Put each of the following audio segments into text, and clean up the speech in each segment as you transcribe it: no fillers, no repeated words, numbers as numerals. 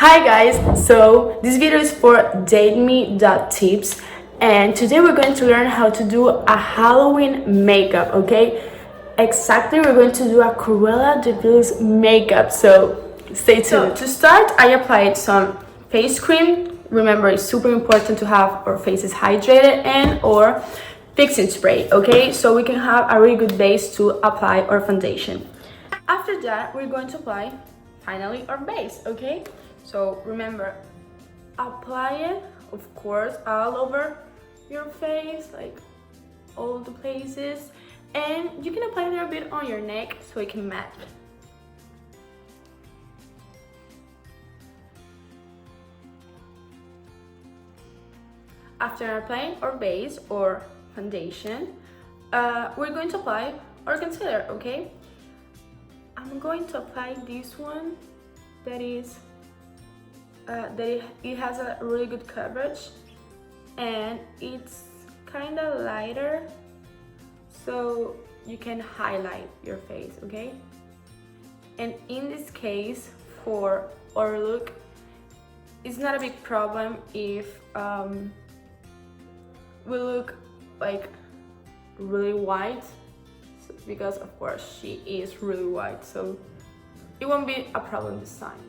Hi guys, so this video is for dateme.tips and today we're going to learn how to do a Halloween makeup, okay? Exactly, we're going to do a Cruella de Vil's makeup, so stay tuned. So to start, I applied some face cream. Remember, it's super important to have our faces hydrated and or fixing spray, okay? So we can have a really good base to apply our foundation. After that, we're going to apply finally our base, okay? So remember, apply it, of course, all over your face, like all the places, and you can apply a little bit on your neck so it can match. After applying our base or foundation, we're going to apply our concealer, okay? I'm going to apply this one that it has a really good coverage and it's kind of lighter, so you can highlight your face, okay? And in this case, for our look, it's not a big problem if we look like really white, because of course she is really white, so it won't be a problem this time.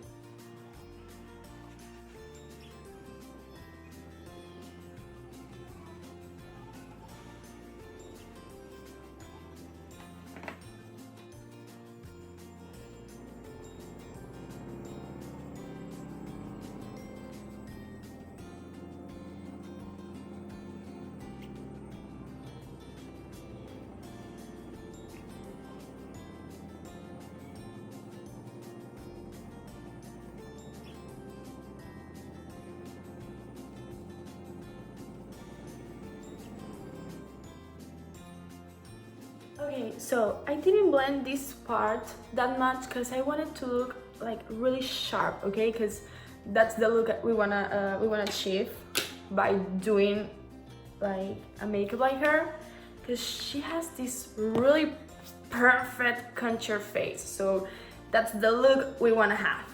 Okay, so I didn't blend this part that much because I wanted to look like really sharp, okay? Because that's the look we wanna achieve by doing like a makeup like her, because she has this really perfect contour face, so that's the look we wanna have.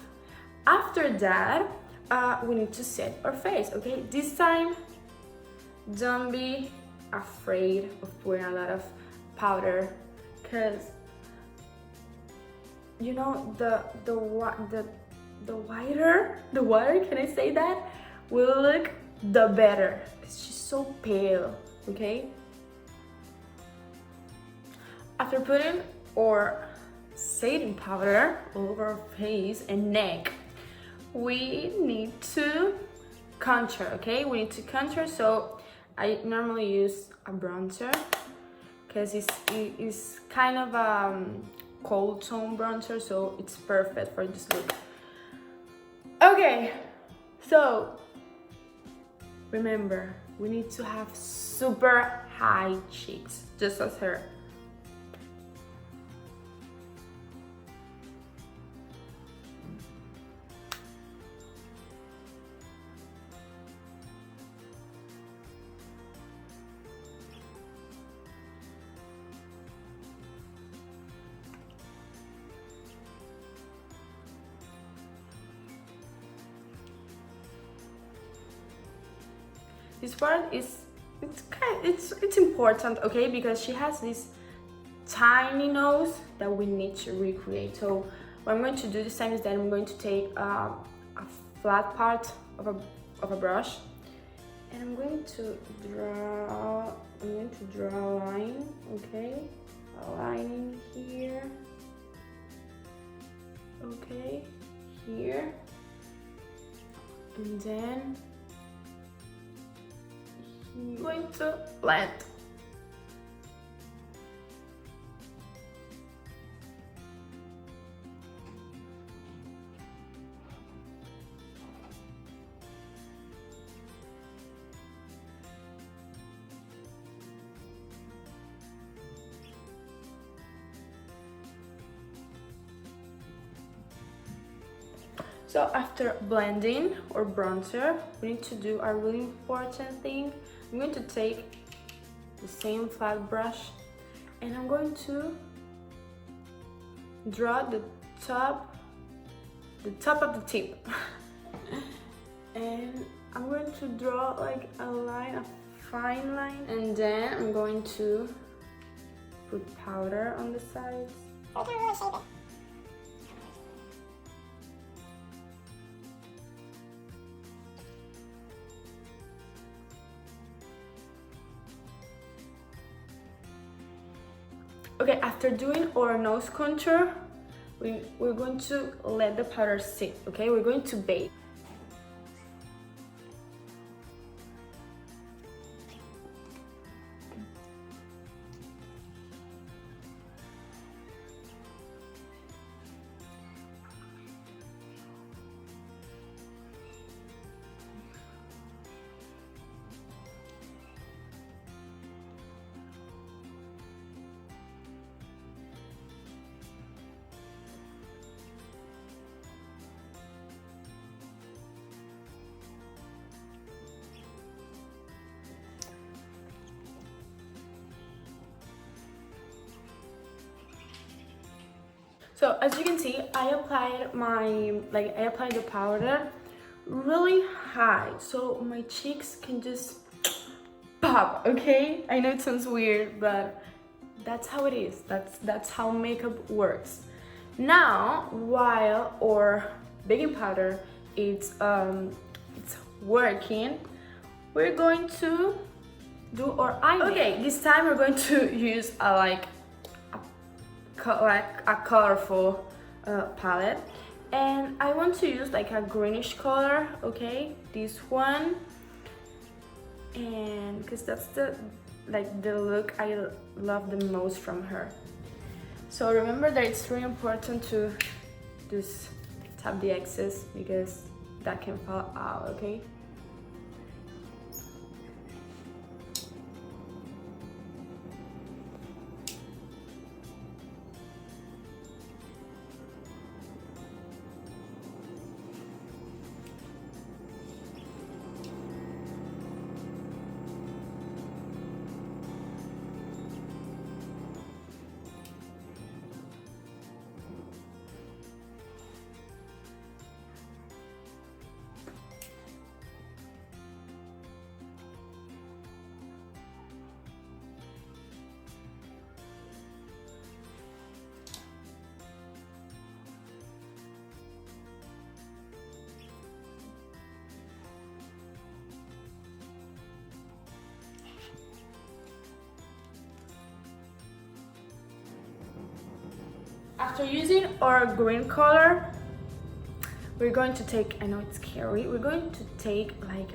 After that, we need to set our face, okay? This time, don't be afraid of putting a lot of powder, because you know the whiter, can I say that, will look the better, because she's so pale, okay? After putting our setting powder all over our face and neck, we need to contour, okay? We need to contour, so I normally use a bronzer because it's kind of a cold tone bronzer, so it's perfect for this look. Okay, so remember, we need to have super high cheeks, just as her. This part is it's important, okay, because she has this tiny nose that we need to recreate. So what I'm going to do this time is that I'm going to take a flat part of a brush, and I'm going to draw a line, okay, a line here, okay, here, and then I'm going to blend. So after blending or bronzer, we need to do a really important thing. I'm going to take the same flat brush and I'm going to draw the top of the tip. And I'm going to draw like a line, a fine line, and then I'm going to put powder on the sides. So we can't really shape it. Okay, after doing our nose contour, we're going to let the powder sit, okay? We're going to bake. So as you can see, I applied the powder really high, so my cheeks can just pop, okay? I know it sounds weird, but that's how it is. That's how makeup works. Now, while our baking powder it's working, we're going to do our eye makeup. Okay, this time we're going to use a colorful palette, and I want to use like a greenish color, okay, this one, and because that's the look I love the most from her. So remember that it's really important to just tap the excess because that can fall out, okay? After using our green color, we're going to take, I know it's scary, we're going to take like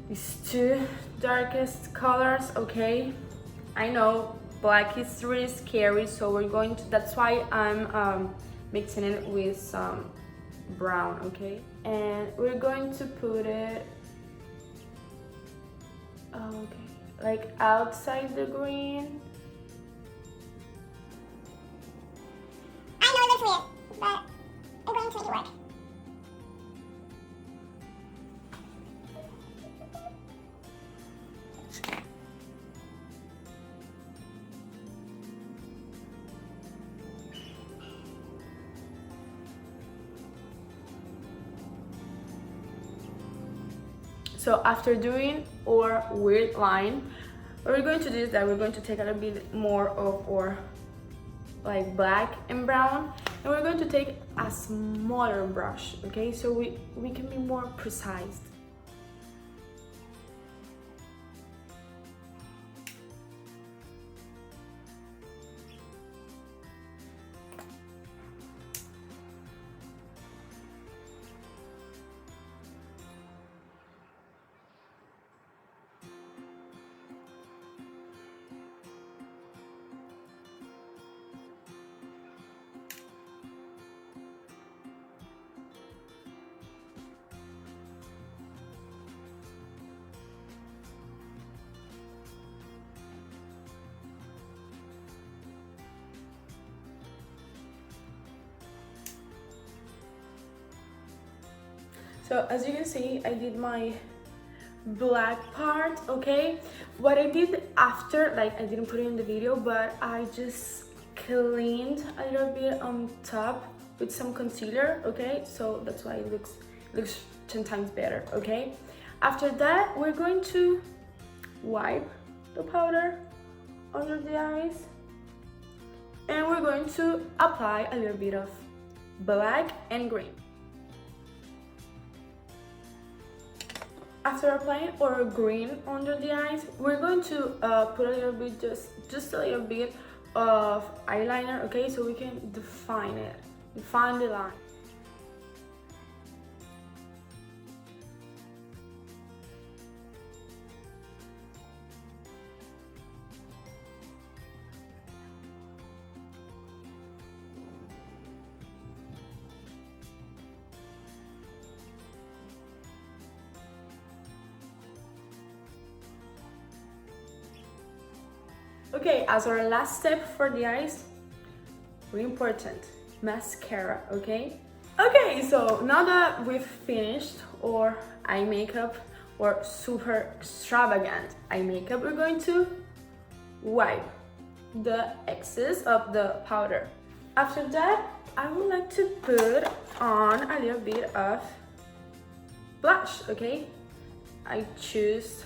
these two darkest colors, okay? I know black is really scary, so we're going to, that's why I'm mixing it with some brown, okay? And we're going to put it, okay, like outside the green. I know it looks weird, but I'm going to make it work. So after doing our weird line, what we're going to do is that we're going to take a little bit more of our like black and brown, and we're going to take a smaller brush, okay, so we can be more precise. So as you can see, I did my black part, okay? What I did after, like I didn't put it in the video, but I just cleaned a little bit on top with some concealer, okay? So that's why it looks looks 10 times better, okay? After that, we're going to wipe the powder under the eyes, and we're going to apply a little bit of black and green. After applying our green under the eyes, we're going to put a little bit, just a little bit of eyeliner, okay, so we can define the line. Okay, as our last step for the eyes, really important, mascara, okay? Okay, so now that we've finished our eye makeup, or super extravagant eye makeup, we're going to wipe the excess of the powder. After that, I would like to put on a little bit of blush, okay? I choose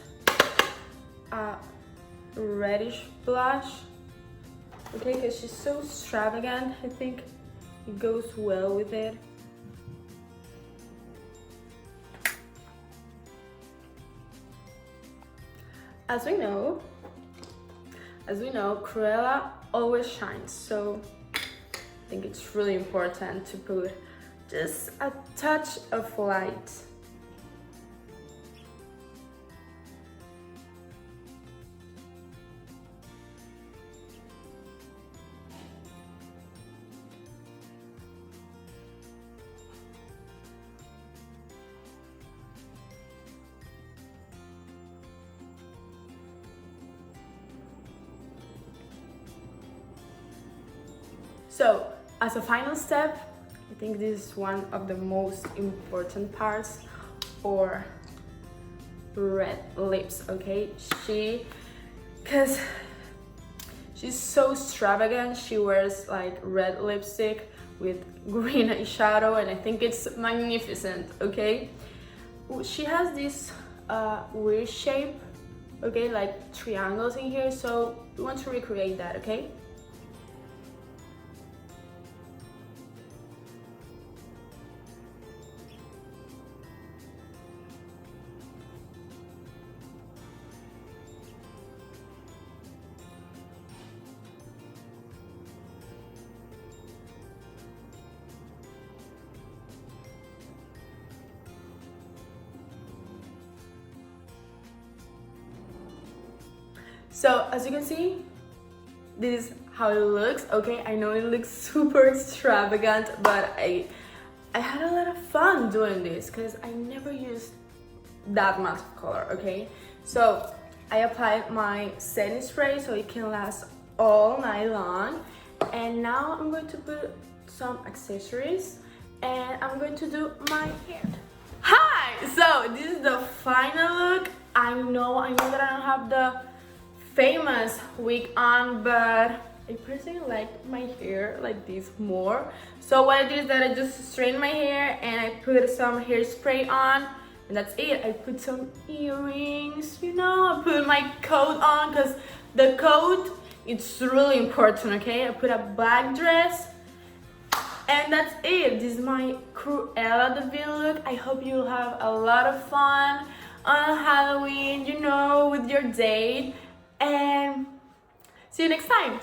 a reddish blush, okay, because she's so extravagant. I think it goes well with it. As we know, Cruella always shines, so I think it's really important to put just a touch of light. So, as a final step, I think this is one of the most important parts, or red lips, okay? Because she's so extravagant, she wears like red lipstick with green eyeshadow, and I think it's magnificent, okay? She has this weird shape, okay, like triangles in here, so we want to recreate that, okay? So as you can see, this is how it looks, okay? I know it looks super extravagant, but I had a lot of fun doing this because I never used that much color, okay? So I applied my setting spray so it can last all night long, and now I'm going to put some accessories and I'm going to do my hair. Hi! So this is the final look. I know that I don't have the famous wig on, but I personally like my hair like this more. So what I did is that I just straightened my hair and I put some hairspray on, and that's it. I put some earrings, you know, I put my coat on because the coat, it's really important, okay? I put a black dress, and that's it. This is my Cruella de Vil look. I hope you'll have a lot of fun on Halloween, you know, with your date. And see you next time.